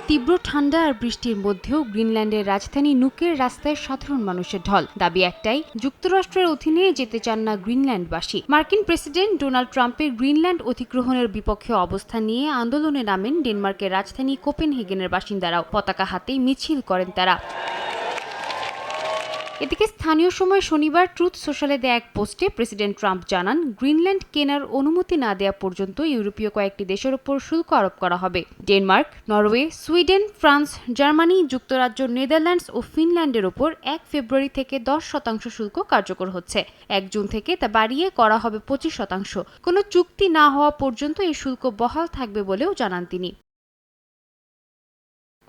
তীব্র ঠান্ডা আর বৃষ্টির মধ্যেও গ্রিনল্যান্ডের রাজধানী নুকের রাস্তায় সাধারণ মানুষের ঢল। দাবি একটাই, যুক্তরাষ্ট্রের অধীনে যেতে চান না গ্রিনল্যান্ডবাসী। মার্কিন প্রেসিডেন্ট ডোনাল্ড ট্রাম্পের গ্রিনল্যান্ড অধিগ্রহণের বিপক্ষে অবস্থান নিয়ে আন্দোলনে নামেন ডেনমার্কের রাজধানী কোপেনহেগেনের বাসিন্দারাও। পতাকা হাতেই মিছিল করেন তারা। এদিকে স্থানীয় সময় শনিবার ট্রুথ সোশ্যালে দেয়া এক পোস্টে প্রেসিডেন্ট ট্রাম্প জানান, গ্রিনল্যান্ড কেনার অনুমতি না দেয়া পর্যন্ত ইউরোপীয় কয়েকটি দেশের ওপর শুল্ক আরোপ করা হবে। Denmark, Norway, Sweden, France, Germany, যুক্তরাজ্য, নেদারল্যান্ডস ও ফিনল্যান্ডের ওপর ১ ফেব্রুয়ারি থেকে 10% শুল্ক কার্যকর হচ্ছে। ১ জুন থেকে তা বাড়িয়ে করা হবে 25%। কোনো চুক্তি না হওয়া পর্যন্ত এই শুল্ক বহাল থাকবে বলেও জানান তিনি।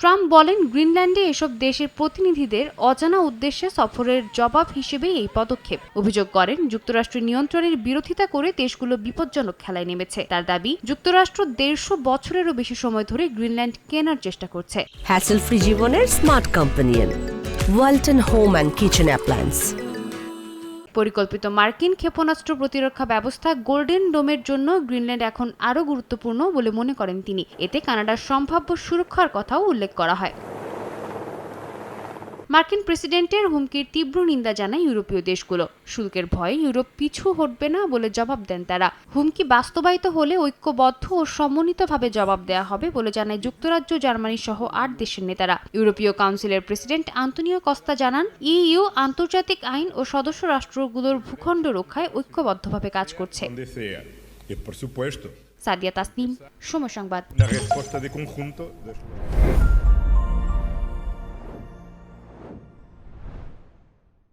ট্রাম্প বলেন, গ্রিনল্যান্ডে এসব দেশের প্রতিনিধিদের অজানা উদ্দেশ্যে সফরের জবাব হিসেবেই এই পদক্ষেপ। অভিযোগ করেন, যুক্তরাষ্ট্রের নিয়ন্ত্রণের বিরোধিতা করে দেশগুলো বিপজ্জনক খেলায় নেমেছে। তার দাবি, যুক্তরাষ্ট্র ১৫০ বছরেরও বেশি সময় ধরে গ্রিনল্যান্ড কেনার চেষ্টা করছে। হ্যাসেল ফ্রি জীবনের smart companion Walton home and kitchen appliance. পরিকল্পিত মার্কিন ক্ষেপণাস্ত্র প্রতিরক্ষা ব্যবস্থা গোল্ডেন ডোমের জন্য গ্রিনল্যান্ড এখন আরও গুরুত্বপূর্ণ বলে মনে করেন তিনি। এতে কানাডার সম্ভাব্য সুরক্ষার কথাও উল্লেখ করা হয়। মার্কিন প্রেসিডেন্টের হুমকির তীব্র নিন্দা জানায় ইউরোপীয় দেশগুলো। শুল্কের ভয়ে ইউরোপ পিছু হটবে না বলে জবাব দেন তারা। হুমকি বাস্তবায়িত হলে ঐক্যবদ্ধ ও সমন্বিতভাবে জবাব দেওয়া হবে বলে জানায় যুক্তরাজ্য, জার্মানি সহ ৮ দেশের নেতারা। ইউরোপীয় কাউন্সিলের প্রেসিডেন্ট আন্তোনিও কস্তা জানান, ইইউ আন্তর্জাতিক আইন ও সদস্য রাষ্ট্রগুলোর ভূখণ্ড রক্ষায় ঐক্যবদ্ধভাবে কাজ করছে। Y por supuesto, Sadia Tasnim, সময় সংবাদ। una respuesta de conjunto.